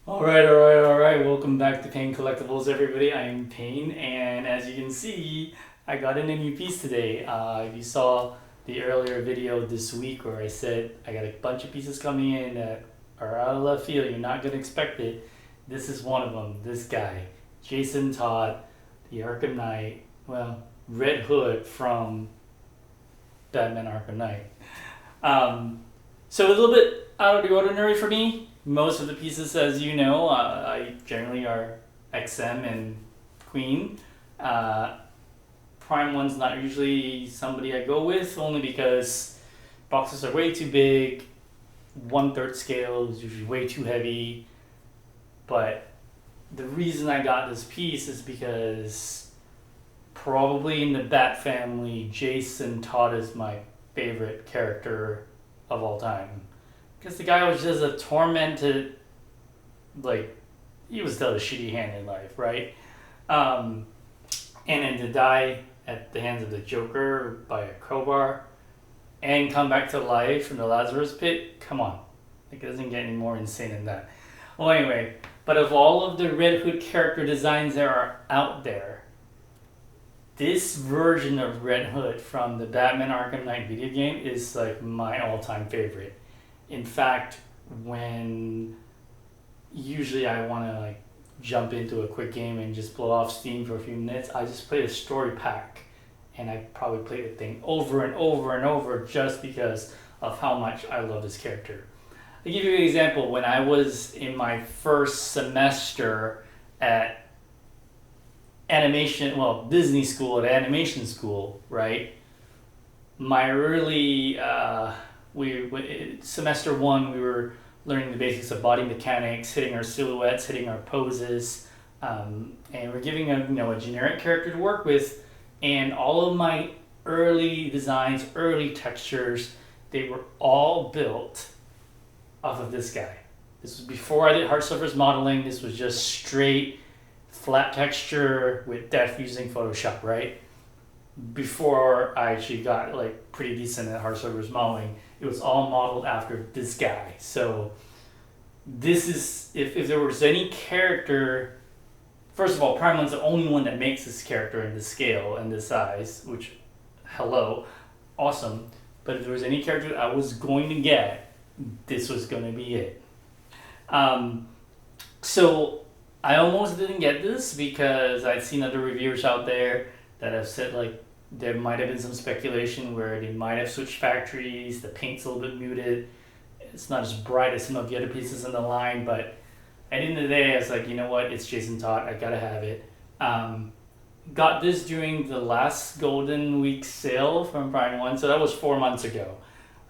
Alright. Welcome back to Pain Collectibles, everybody. I am Pain, and as you can see, I got in a new piece today. If you saw the earlier video this week where I said I got a bunch of pieces coming in that are out of left field, you're not going to expect it. This is one of them. This guy, Jason Todd, the Arkham Knight, Red Hood from Batman Arkham Knight. So a little bit out of the ordinary for me. Most of the pieces, as you know, I generally are XM and Queen. Prime one's not usually somebody I go with, only because boxes are way too big. 1/3 scale is usually way too heavy. But the reason I got this piece is because probably in the Bat family, Jason Todd is my favorite character of all time. Because the guy was just a tormented, he was dealt a shitty hand in life, right? And then to die at the hands of the Joker by a crowbar and come back to life from the Lazarus pit, come on. It doesn't get any more insane than that. Well, anyway, but of all of the Red Hood character designs that are out there, this version of Red Hood from the Batman Arkham Knight video game is like my all-time favorite. In fact, when usually I want to jump into a quick game and just blow off steam for a few minutes, I just play a story pack, and I probably play the thing over and over and over just because of how much I love this character. I'll give you an example. When I was in my first semester at Disney school, at animation school, right? My early semester one, we were learning the basics of body mechanics, hitting our silhouettes, hitting our poses, and we're giving a generic character to work with. And all of my early designs, early textures, they were all built off of this guy. This was before I did hard surface modeling. This was just straight flat texture with depth using Photoshop, right? Before I actually got pretty decent at hard surface modeling, it was all modeled after this guy. So this is, if there was any character, first of all, Prime One's the only one that makes this character in this scale and this size, which, hello, awesome. But if there was any character that I was going to get, this was going to be it. So I almost didn't get this because I'd seen other reviewers out there that have said there might have been some speculation where they might have switched factories, the paint's a little bit muted, it's not as bright as some of the other pieces in the line, but at the end of the day, I was like, you know what, it's Jason Todd, I gotta have it. Got this during the last Golden Week sale from Prime 1, so that was 4 months ago.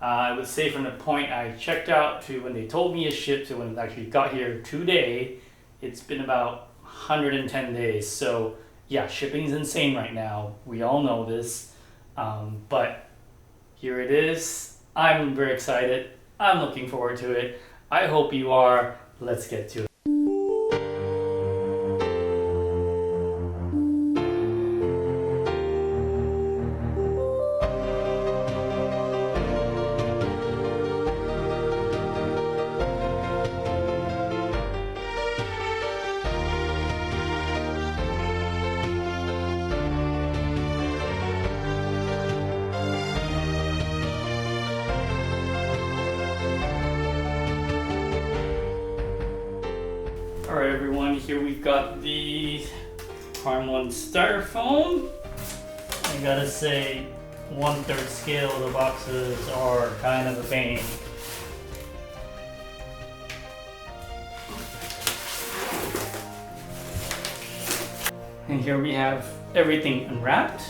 I would say from the point I checked out to when they told me it shipped to when it actually got here today, it's been about 110 days, so yeah, shipping's insane right now. We all know this. But here it is. I'm very excited. I'm looking forward to it. I hope you are. Let's get to it. Alright everyone, here we've got the Prime 1 styrofoam. I gotta say, 1/3 scale of the boxes are kind of a pain. And here we have everything unwrapped.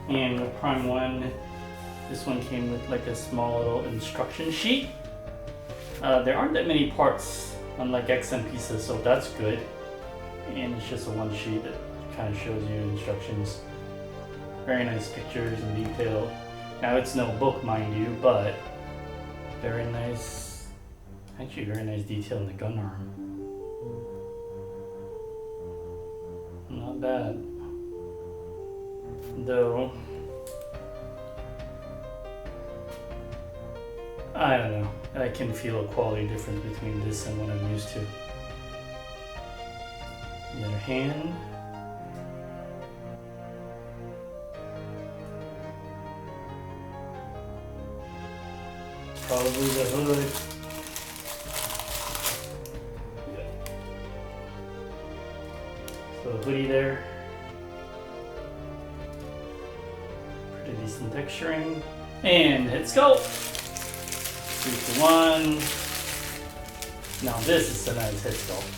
And with Prime 1, this one came with a small little instruction sheet. There aren't that many parts unlike XM pieces, so that's good. And it's just a one sheet that kind of shows you instructions. Very nice pictures and detail. Now it's no book, mind you, but very nice, actually very nice detail in the gun arm. Not bad. Though, I don't know. I can feel a quality difference between this and what I'm used to. The other hand. Probably the hood. So a hoodie there. Pretty decent texturing. And head sculpt. 3 to 1. Now this is a nice head sculpt.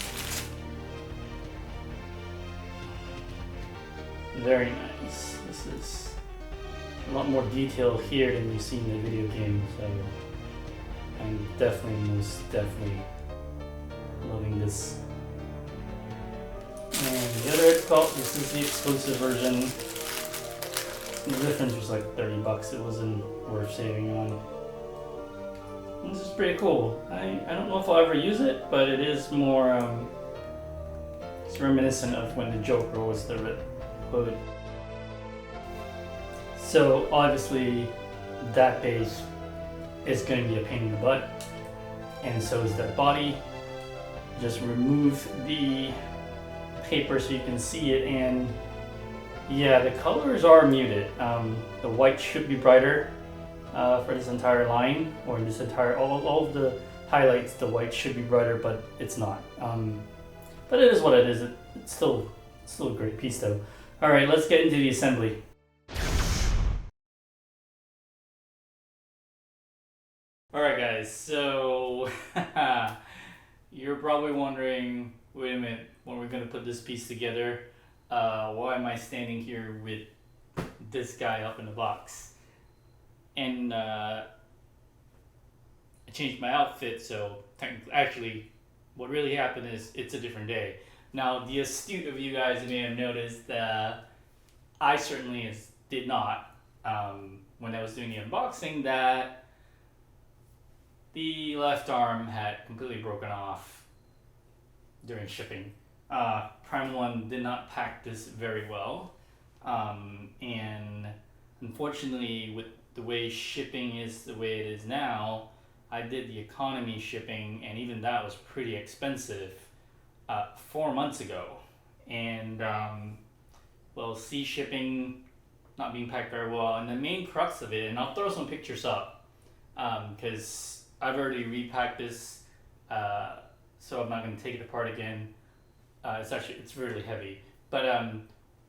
Very nice. This is a lot more detail here than you see in the video game, so I'm most definitely loving this. And the other head sculpt, this is the exclusive version. The difference was like $30. It wasn't worth saving on. This is pretty cool. I don't know if I'll ever use it, but it is more it's reminiscent of when the Joker was the Red Hood. So obviously that base is going to be a pain in the butt, and so is that body. Just remove the paper so you can see it, and yeah, the colors are muted. The white should be brighter for this entire line, or this entire all of the highlights. The white should be brighter, but it's not. But it is what it is. It's still a great piece though. All right, let's get into the assembly. All right, guys. So you're probably wondering, wait a minute, when we're gonna put this piece together, why am I standing here with this guy up in the box? And I changed my outfit, so technically, actually, what really happened is it's a different day. Now, the astute of you guys may have noticed that I certainly did not, when I was doing the unboxing, that the left arm had completely broken off during shipping. Prime 1 did not pack this very well, and unfortunately, with the way shipping is the way it is now, I did the economy shipping, and even that was pretty expensive 4 months ago. And well, sea shipping not being packed very well, and the main crux of it, and I'll throw some pictures up because I've already repacked this, so I'm not going to take it apart again. It's really heavy, but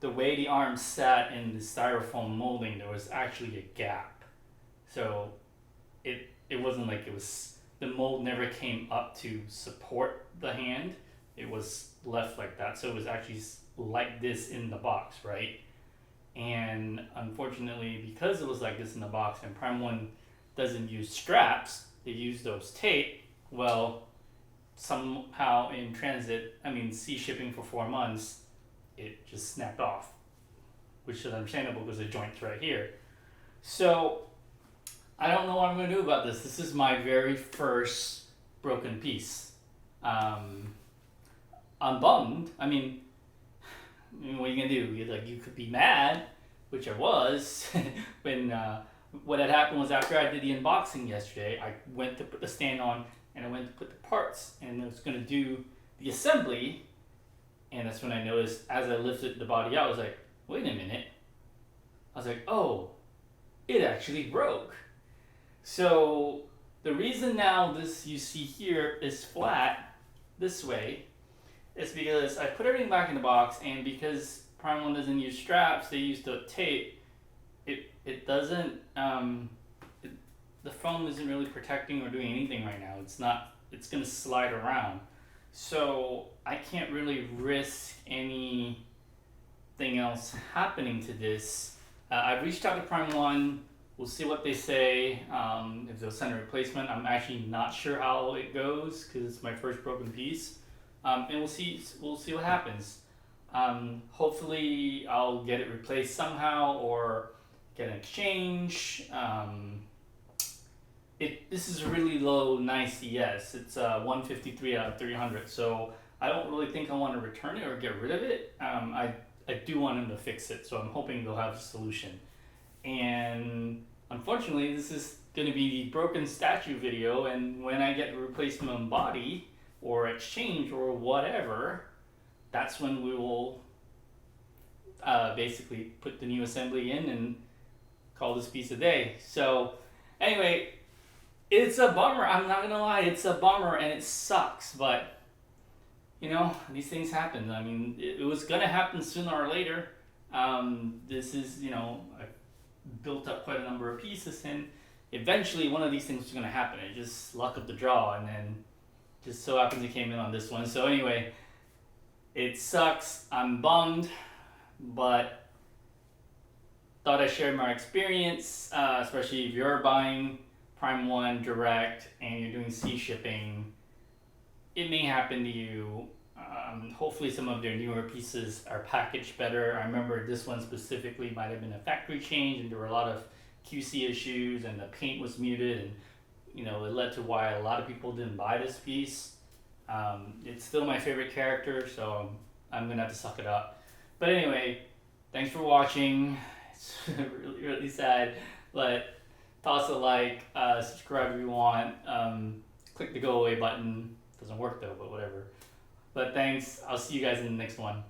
the way the arm sat in the styrofoam molding, there was actually a gap. So it wasn't like the mold never came up to support the hand. It was left like that. So it was actually like this in the box, right? And unfortunately, because it was like this in the box and Prime 1 doesn't use straps, they use those tape, well, somehow in transit, sea shipping for 4 months, it just snapped off, which is understandable because the joint's right here. So I don't know what I'm going to do about this. This is my very first broken piece. I'm bummed. What are you going to do? You could be mad, which I was, when what had happened was after I did the unboxing yesterday, I went to put the stand on and I went to put the parts, and I was going to do the assembly, and that's when I noticed as I lifted the body out, I was like, wait a minute. I was like, oh, it actually broke. So the reason now this you see here is flat this way is because I put everything back in the box, and because Prime 1 doesn't use straps, they use the tape. It doesn't, the foam isn't really protecting or doing anything right now. It's going to slide around. So I can't really risk anything else happening to this. I've reached out to Prime 1. We'll see what they say, if they'll send a replacement. I'm actually not sure how it goes because it's my first broken piece. And we'll see what happens. Hopefully I'll get it replaced somehow or get an exchange. This is a really low, nice ES. It's 153 out of 300, so I don't really think I want to return it or get rid of it. I do want them to fix it, so I'm hoping they'll have a solution. And unfortunately, this is going to be the broken statue video, and when I get the replacement body or exchange or whatever, that's when we will basically put the new assembly in and call this piece a day. So anyway, it's a bummer. I'm not gonna lie, it's a bummer and it sucks, but these things happen. I mean, it was gonna happen sooner or later. This is, I built up quite a number of pieces, and eventually one of these things was gonna happen. It just luck of the draw, and then just so happens it came in on this one. So anyway, it sucks. I'm bummed, but thought I'd share my experience, especially if you're buying Prime 1 direct and you're doing sea shipping. It may happen to you. Hopefully some of their newer pieces are packaged better. I remember this one specifically might have been a factory change, and there were a lot of QC issues, and the paint was muted, and it led to why a lot of people didn't buy this piece. It's still my favorite character, so I'm gonna have to suck it up. But anyway, thanks for watching. It's really, really sad, but toss a like, subscribe if you want, click the go away button. Doesn't work though, but whatever. But thanks, I'll see you guys in the next one.